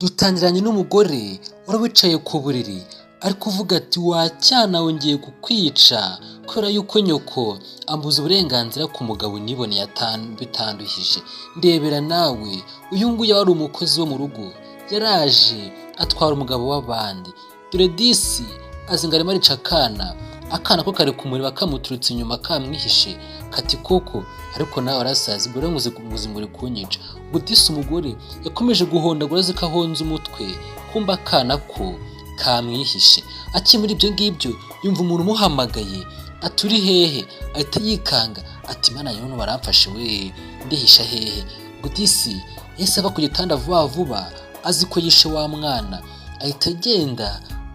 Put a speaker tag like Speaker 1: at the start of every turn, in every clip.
Speaker 1: Dutangiranye n'umugore wari wicaye ku buriri ari kuvuga ati wacyana wongeye kukwica kubera yuko nyoko ambuza uburenganzira ku mugabo niboneye bitanduhije. Ndebera nawe uyu nguyu wari umukozi wo mu rugo yaraje atwara umugabo w'abandi. Dore disi azinga arimo arica akana ko kari kumureba kamuturutse inyuma kamwihishe kati koko ariko nawe arasazi gore nguzingure kunyica. Ubwo disi umugore yakomeje guhondagura zikahonza umutwe kumba akana ko kamwihishe. Akimuri ibyo ngibyo yumva umuntu umuhamagaye aturi hehe, ahita yikanga ati mana y'umuntu baramfashe we ndihisha hehe. Ubwo disi yahise ava ku gitanda vuba azi ko yishe wa mwana, ahita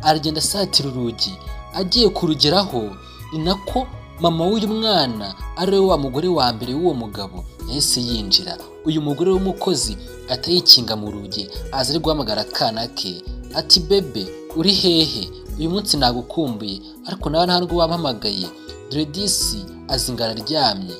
Speaker 1: aragenda asatira urugi. Agiye kurugeraho ni nako mama w'uyu mwana ari we wa mugore wa mbere w'uwo mugabo yahise yinjira. Uyu mugore w'umukozi ahita yikinga mu rugi aza ari guhamagara akana ke ati bebe uri hehe, uyu munsi nagukumbuye ariko nawe ntabwo wampamagaye. Dore disi azingara aryamye,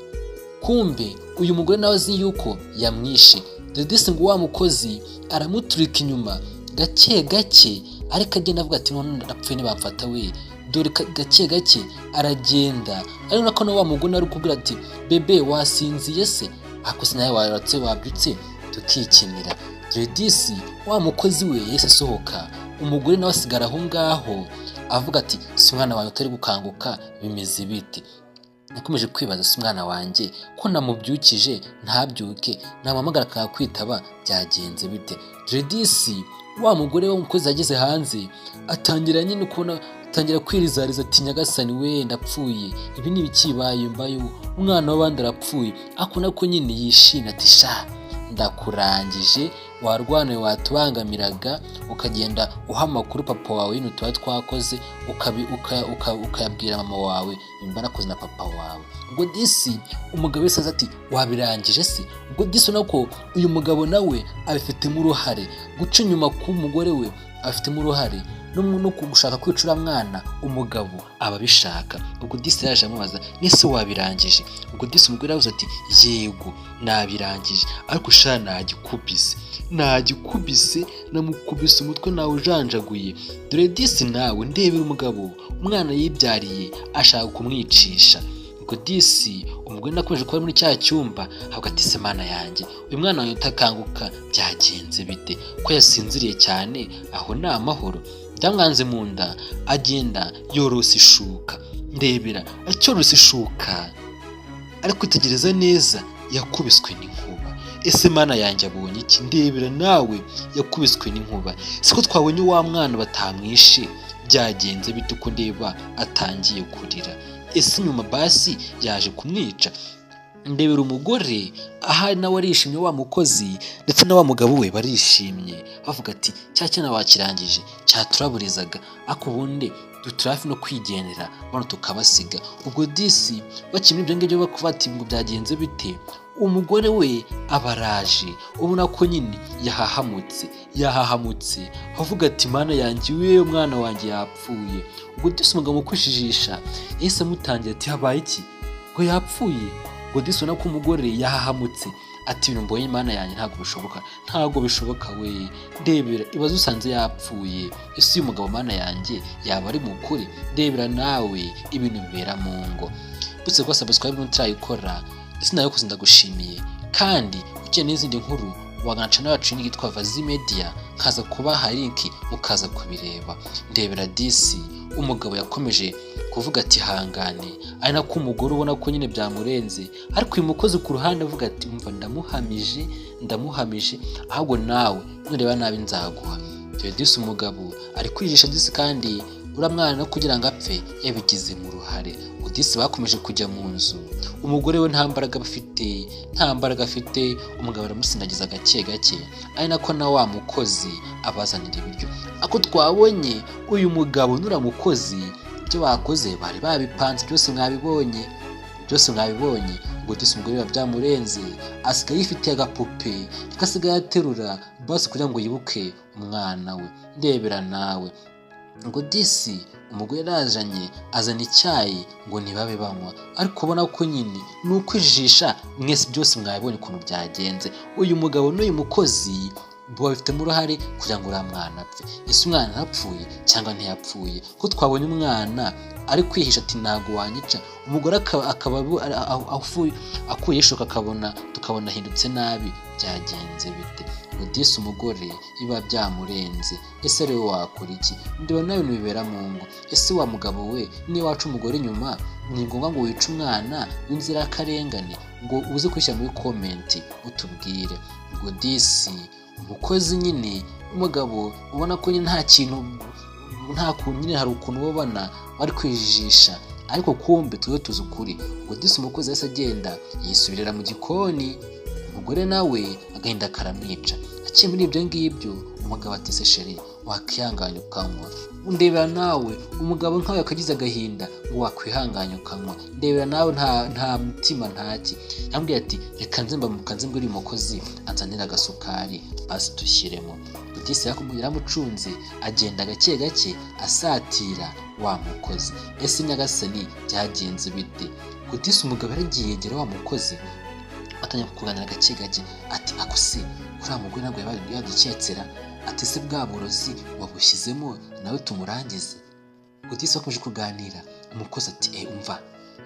Speaker 1: kumbe uyu mugore nawe azi yuko yamwishe. Dore disi ngo wa mukozi aramuturika inyuma gake ariko agenda avuga ati none ndapfuye ntibamfata we. Dore gake aragenda ari nako na wa mugore ari kubwira ati bebe wasinziye se, akose nawe waratse wabyutse tukikinira. Dore disi wa mukozi we yese asohoka, umugore nawe asigara aho ngaho avuga ati si umwana wawe utari gukanguka bimeze bite. Nakomeje kwibaza si umwana wanjye ko namubyukije ntabyuke, namuhamagara akakwitaba byagenze bite. Dore disi wa mugore w'umukozi ageze hanze atangira nyine kubona atangira kwirizariza ati nyagasani we ndapfuye, ibi ni ibikibaye mbaye umwana w'abandi arapfuye. Akona ko nyine yishimye ati sha ndakurangije, warwanaye watubangamiraga ukagenda uha amakuru papa wawe y'ibintu tuba twakoze ukayabwira mama wawe nimba nakoze na papa wawe. Ubwo disi umugabo wese aza ati wabirangije se. Ubwo disi nako uyu mugabo nawe abifitemo uruhare, guca inyuma k'umugore we afitemo uruhare no gushaka kwicura mwana umugabo aba bishaka. Ubwo disi yaje amubaza nese wabirangije. Ubwo disi umugore yavuze ati yego nabirangije ariko sha nagikubise namukubise umutwe nawe ujanjaguye. Dore disi nawe ndebera umugabo umwana yibyariye ashaka kumwicisha. Ubwo disi umugore nakomeje kuba muri cya cyumba avuga ati se mana yanjye uyu mwana wawe utakanguka byagenze bite ko yasinziriye cyane aho ni amahoro. Byamwanze mu nda agenda yorose ishuka, ndebera acyorose ishuka ariko kwitegereza neza yakubiswe n'inkuba. Ese mana yanjye abonye iki? Ndebera nawe yakubiswe n'inkuba. Siko twabonye wa mwana batamwishe byagenze bite ko ndeba atangiye kurira. Ese nyuma basi yaje kumwica. Ndebera umugore aha nawe arishimye wa mukozi ndetse na wa mugabo we barishimye bavuga ati cya cyana wakirangije cyaturaburizaga ako bundi duturafi no kwigendera bano tukabasiga. Ubwo disi bakimwe ibyo ngibyo bakuvati ngo byagenze bite, umugore we abaraje ubona ko nyine yahahamutse avuga ati mana yanjye we umwana wanjye yapfuye. Ubwo disi umugabo mukwishijisha yahise amutangira ati habaye iki ngo yapfuye. Ubwo disi ubona ko umugore yahahamutse ati ibintu mbonye mana yanjye ntabwo bishoboka we. Ndebera ibaze usanze yapfuye, ese uyu mugabo mana yanjye yaba ari mukuri. Ndebera nawe ibintu bibera mu ngo. Butse ko subscribe mutarayikora ese nayo kuzinda gushimiye, kandi ukeneye n'izindi nkuru wagana channel yacu yitwa Vazi Media kaza kubaha link mukaza kubireba. Ndebera disi umugabo yakomeje kuvuga ati hangane, ari nako umugore ubona ko nyine byamurenze ariko uyu mukozi ku ruhande avuga ati umva ndamuhamije ahubwo nawe nureba nabi nzaguha. Dore disi umugabo ari kwigisha disi kandi uramwana no kugira ngo apfe yabigize mu ruhare. Disi bakomeje kujya mu nzu, umugore we nta mbaraga afite, umugabo aramusindagiza gake ari nako na wa mukozi abazanira ibiryo. Ako twabonye uyu mugabo nura mukozi ibyo bakoze bari babipanze byose mwabibonye. Ubwo disi umugore byamurenze asigaye yifitiye agapupe kasigaye aterura basi kugira ngo yibuke umwana we. Ndebera nawe ngo disi umugore yazanye azana icyayi ngo ntibabe banywa ariko ubona ko nyine ni ukwijijisha mwese byose mwabibonye ukuntu byagenze. Uyu mugabo n'uyu mukozi babifitemo uruhare kugira ngo uriya mwana apfe. Ese umwana yarapfuye cyangwa ntiyapfuye? Ko twabonye umwana ari kwihisha ati ntago wanyica, umugore akaba akuye ishoka tukabona ahindutse nabi, byagenze bite? Ngo disi umugore biba byamurenze, ese ari wowe wakora iki? Ndeba nawe ibintu bibera mu ngo. Ese wa mugabo we niba waca umugore inyuma ni ngombwa ngo wice umwana w'inzirakarengane? Ngo uze kwishyira muri komenti utubwire. Ngo disi umukozi nyine umugabo ubona ko nyine nta kuntu nyine hari ukuntu ubona bari kwijijisha, ariko kumbe tuzi ukuri. Ngo disi umukozi yahise agenda yisubirira mu gikoni, umugore nawe agahinda karamwica. Akiye muri ibyo ngibyo umugabo ati se sheri wakwihanganya ukanywa? Ndebera nawe umugabo nkawe akagize agahinda ngo wakwihanganya ukanywa? Ndebera nawe nta mutima ntaki. Yambwiye ati reka nze mbwira uyu mukozi anzanira agasukari basi dushyiremo. Disi yaramucunze agenda gake gake asatira wa mukozi. Ese nyagasani byagenze bite? Ngo disi umugabo yaragiye yegera wa mukozi atangira kuganira gake gake ati ako se uriya mugore ntabwo yaduketsera? Ati se bwa burozi wabushyizemo nawe tumurangize? Ngo disi bakomeje kuganira umukozi ati umva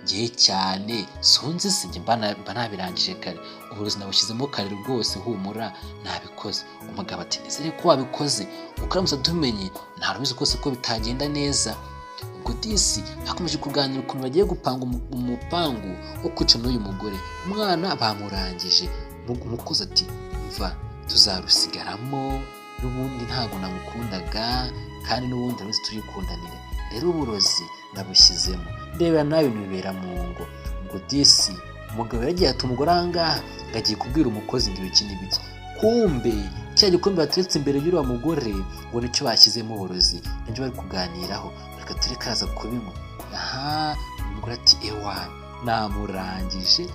Speaker 1: ngiye cyane sonze sinjye mba nabirangije kare, uburozi nabushyizemo kare rwose humura nabikoze. Umugabo ati nizere ko wabikoze, ukaramutse tumenye ntarubizi rwose ko bitagenda neza. Ubwo disi hakomeje kuganira ukuntu bagiye gupanga umupangu wo kwica n'uyu mugore. Umwana bamurangije. Umukozi ati mva tuzarusigaramo, n'ubundi ntabwo namukundaga kandi n'ubundi ruzi turikundanire, rero uburozi nabushyizemo. Ndebera nawe ibintu bibera mu ngo. Ubwo disi umugabo yagiye ati umugore ahangaha ngagiye kubwira umukozi ngo ibiki n'ibiki. Kumbe cya gikombe bateretse imbere y'uriya mugore ngo nicyo bashyizemo uburozi, nibyo bari kuganiraho. Reka tureke araza kubinywa. Umugore ati ewa namurangije.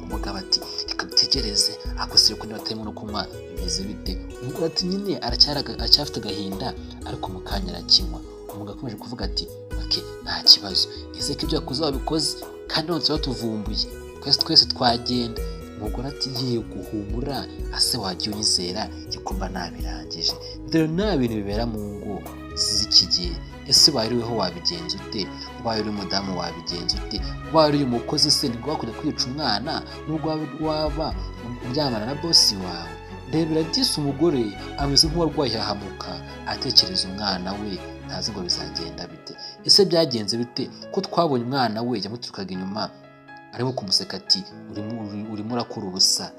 Speaker 1: Umugabo ati reka dutegereze akosire ko niba atarimo no kunywa bimeze bite? Umugore ati nyine aracyafite agahinda ariko mu kanya arakinywa. Umugabo akomeje kuvuga ati nta kibazo, ese ko ibyo wakoze wabikoze kandi none tuba tuvumbuye twese twagenda. Umugore ati yego humura, ase wagiye unyizera gikomba nabirangije. Dore nta bintu bibera mu ngo z'iki gihe. Ese ubaye uriho wabigenza ute? Ubaye uri umudamu wabigenza ute? Ubaye uri umukozi se nibwo wakujya kwica umwana nubwo waba uryamana na bosi wawe? Ndebera disi umugore ameze nk'uwarwaye hahamuka atekereza umwana we, ntazi ngo bizagenda bite. Ese byagenze bite ko twabonye umwana we yamuturukaga inyuma arimo kumuseka ati urimo urakura ubusa?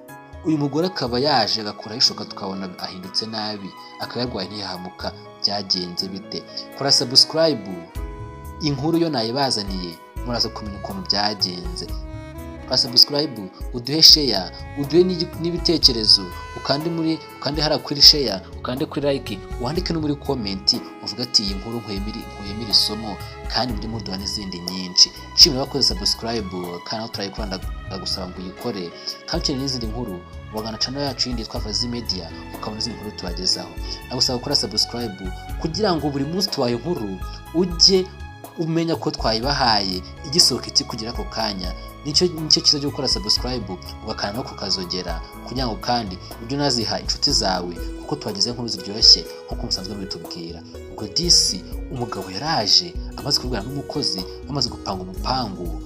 Speaker 1: Uyu mugore akaba yaje agakuraho ishoka tukabona ahindutse nabi, akaba yarwaye ntiyahamuka. Byagenze bite? Kora subscribe, inkuru yo nayibazaniye muraza kumenya ukuntu byagenze. Kora subscribe, uduhe share, uduhe n'ibitekerezo, ukande hara kuri share, ukande kuri like, wandike no muri comment uvuga ati iyi nkuru nkuyemira isomo kandi muri muduha n'izindi nyinshi. Nshimira abakoze subscribe kandi turayikora ndagusaba ngo uyikore. Kandi ukeneye n'izindi nkuru wagana channel yacu yindi yitwa Fazi Media ukabona izindi nkuru tubagezaho. Ndagusaba gukora subscribe kugira ngo buri munsi tubaye inkuru ujye umenya ko twayibahaye igisohoka kugera ako kanya. Nicyo kiza cyo gukora subscribe ugakanda no kukazogera kugira ngo kandi ibyo naziha inshuti zawe kuko twagize inkuru ziryoshye nkuko musanzwe mwitubwira. Ubwo disi umugabo yaraje amaze kuvugana n'umukozi bamaze gupanga umupangu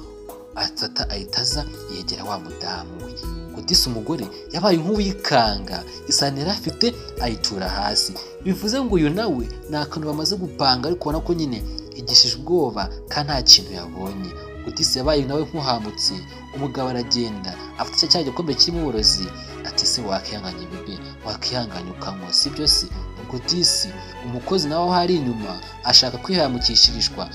Speaker 1: ahitaza yegera wa mudamu we. Ubwo disi umugore yabaye nk'uwikanga, isahani yari afite ayitura hasi. Bivuze ngo uyu nawe ni akantu bamaze gupanga ariko ubona ko nyine igishije ubwoba kandi nta kintu yabonye. Disi yabaye nawe nk'uhamutse. Umugabo aragenda afite cya gikombe kirimo uburozi ati se wakwihanganya bebe, wakwihanganya ukanywa sibyo se? Ubwo disi umukozi nawe hari inyuma ashaka kwihamukishirishwa,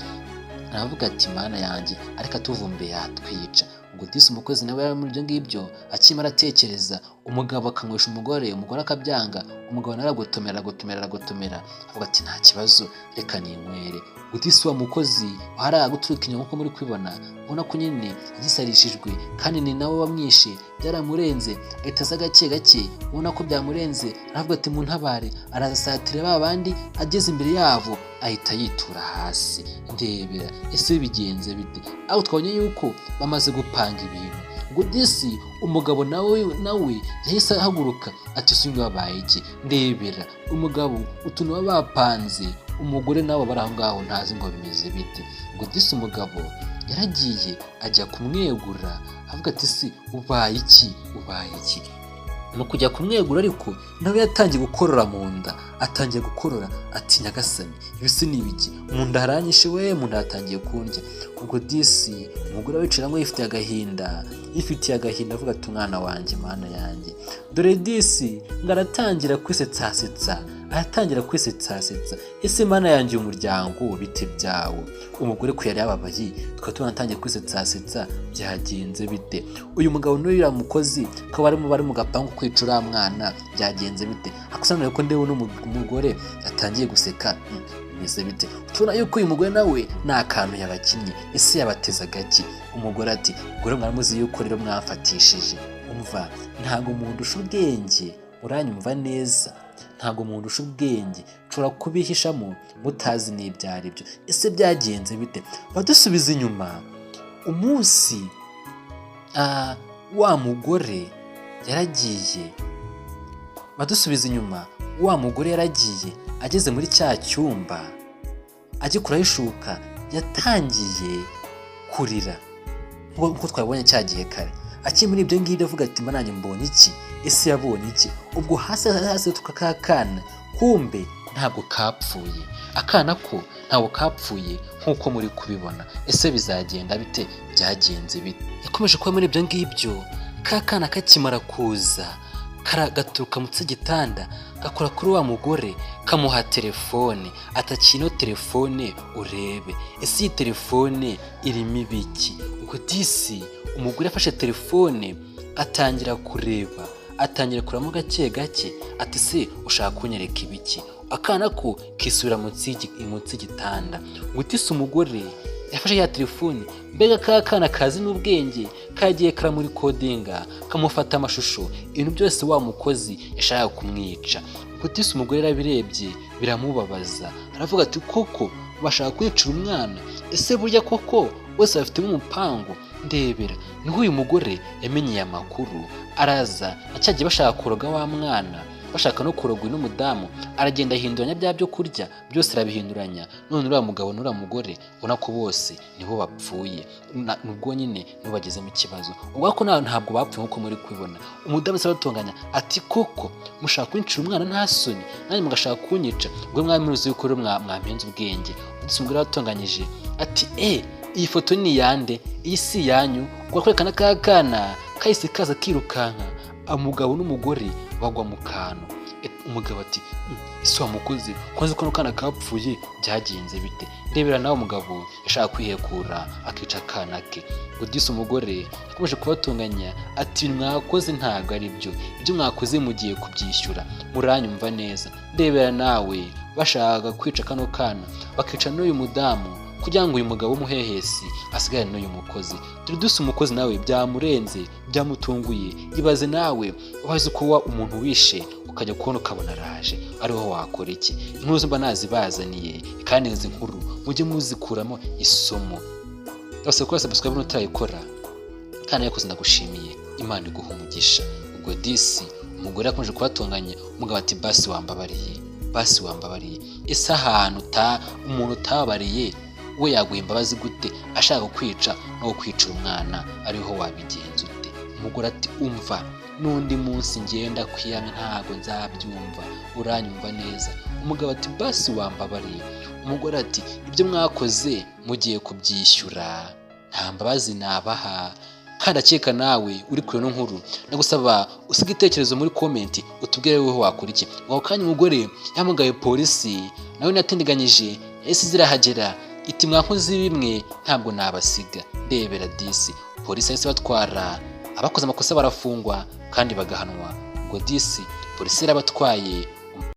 Speaker 1: aravuga ati mana yanjye ariko atuvumbe yatwica. Ubwo disi umukozi nawe yari muri ibyo ngibyo akimara atekereza, umugabo akanywesha umugore akabyanga. Umugabo naragotomera avuga ati nta kibazo reka ninywere. Disi wa mukozi wahara guturuka inyuma nkuko muri kwibona, ubona ko nyine gisarishijwe kandi ni nawe wamwishe, byaramurenze. Ahitaza gake gake ubona ko byamurenze, aravuga ati muntabare. Arazasatira babandi ageze imbere yabo ahita yitura hasi. Ndebera ese bigenze bite? Aho twabonye yuko bamaze gupanga ibintu. ubwo disi umugabo nawe yahise ahaguruka ati se wabaye iki, ndebera umugabo utuntu baba bapanze, umugore nawe bari aho ngaho ntazi ngo bimeze bite. ubwo disi umugabo yaragiye ajya kumwegura avuga ati se ubaye iki. no kujya kumwegura ariko nawe yatangiye gukorora mu nda, atangiye gukorora ati nyagasani ibisi ni ibiki, mu nda haranyishe we, mu nda hatangiye kundya. ubwo disi umugore wicara ngo yifitiye agahinda avuga ati umwana wanjye mana yanjye. dore disi ngo aratangira kwisetsa ese mana yanjye umuryango bite byawo. umugore ko yari yababaye tukaba tunatangiye kwisetsa byagenze bite. uyu mugabo n'uriya mukozi ko bari mu gapangu kwicura mwana byagenze bite. akusana ko ndewe n'umugore atangiye guseka bimeze bite. tubona yuko uyu mugore nawe nta kantu yabakinnye, ese yabateza gaki. umugore ati gore mwaramuzi yuko rero mwafatishije, umva ntago umuntu usha ubwenge, uranyumva neza, ntago umuntu usha ubwenge nshobora kubihishamo mutazi n'ibyo ari byo. ese byagenze bite. badusubiza inyuma umunsi wa mugore yaragiye ageze muri cya cyumba agikuraho ishuka yatangiye kurira nk'uko twabonye cya gihe kare. akiri muri ibyo ngibyo avuga ati mananye mbonye iki, ese yabonye iki. ubwo hasi tukakakana kumbe ntabwo kapfuye, akana ko ntabwo kapfuye nk'uko muri kubibona. ese bizagenda bite, byagenze bite. yakomeje kuba muri ibyo ngibyo, kakana kakimara kuza karagaturuka mu gitanda gakora kuri wa mugore kamuha telefone, atakino telefone urebe ese iyi telefone irimo ibiki. ubwo disi umugore afashe telefone atangira kuramo gake ati se ushaka kunyereka ibiki. akana ko kisubira munsi y'igitanda. gutisa umugore yafashe ya telefone, mbega kakana kazi n'ubwenge kagiye karamuri kodinga kamufata amashusho ibintu byose wa mukozi yashaka kumwica. gutisa umugore yarabirebye biramubabaza, aravuga ati koko bashaka kwicira umwana, ese burya koko bose bafitemo umupango. ndebera niho uyu mugore yamenyeye amakuru, araza acyagiye bashaka kuroga wa mwana, bashaka no kurogwa n'umudamu, aragenda ahinduranya bya byo kurya byose arabihinduranya. none uriya mugabo n'uriya mugore ubona ko bose nibo bapfuye, nubwo nyine nibo bagezemo ikibazo. ubwo ko ntabwo bapfuye nk'uko muri kubibona. umudamu se aratunganya ati koko mushaka kuncira umwana nta soni, nanjye mugashaka kunyica, ubwo mwamiruzi yuko rero mwampenze ubwenge. umugore aratunganyije ati iyi foto ni yande, iyi si yanyu. kwerekana kakana kahise kaza kirukanka, umugabo n'umugore bagwa mu kantu. umugabo ati ese wamukoze kwanze ko kana kapfuye byagenze bite. ndebera nawe umugabo yashaka kwihekura akica akana ke. udise umugore yakomeje kubatunganya ati mwakoze ntago ari byo, ibyo mwakoze mugiye kubyishyura, muranyumva neza. ndebera nawe bashaka kwica kano kana bakica n'uyu mudamu kugira ngo uyu mugabo w'umuhehesi asigare n'uyu mukozi. duse umukozi nawe byamurenze byamutunguye. ibaze nawe ubaze ko umuntu wishe ukajya kubona ukabona araje, ariho wakora iki. inkuru mba nazibazaniye kandi izi nkuru mujye muzikuramo isomo. bose kose subscribe n'utayikora kandi yakoze ndagushimiye, Imana iguha umugisha. ubwo disi umugore yakomeje kubatunganya, umugabo ati basi wambabariye. ese ahantu umuntu utabariye we yaguha imbabazi gute, ashaka kwica no kwicira umwana, ariho wabigenza ute. umugore ati umva n'undi munsi ngenda kwiyana ntago nzabyumva, uranyumva neza. umugabo ati basi wambabariye. umugore ati ibyo mwakoze mugiye kubyishyura, nta mbabazi nabaha. kandi akeka nawe uri kure no nkuru nagusaba usiga igitekerezo muri comment utubwire weho wakora iki. ngo kanya umugore yamugaye polisi nawe natindiganyije ese zirahagera iti mwakoze bimwe ntabwo nabasiga. ndebera disi polisi yahise batwara abakoze amakosa barafungwa kandi bagahanwa. ubwo disi polisi yarabatwaye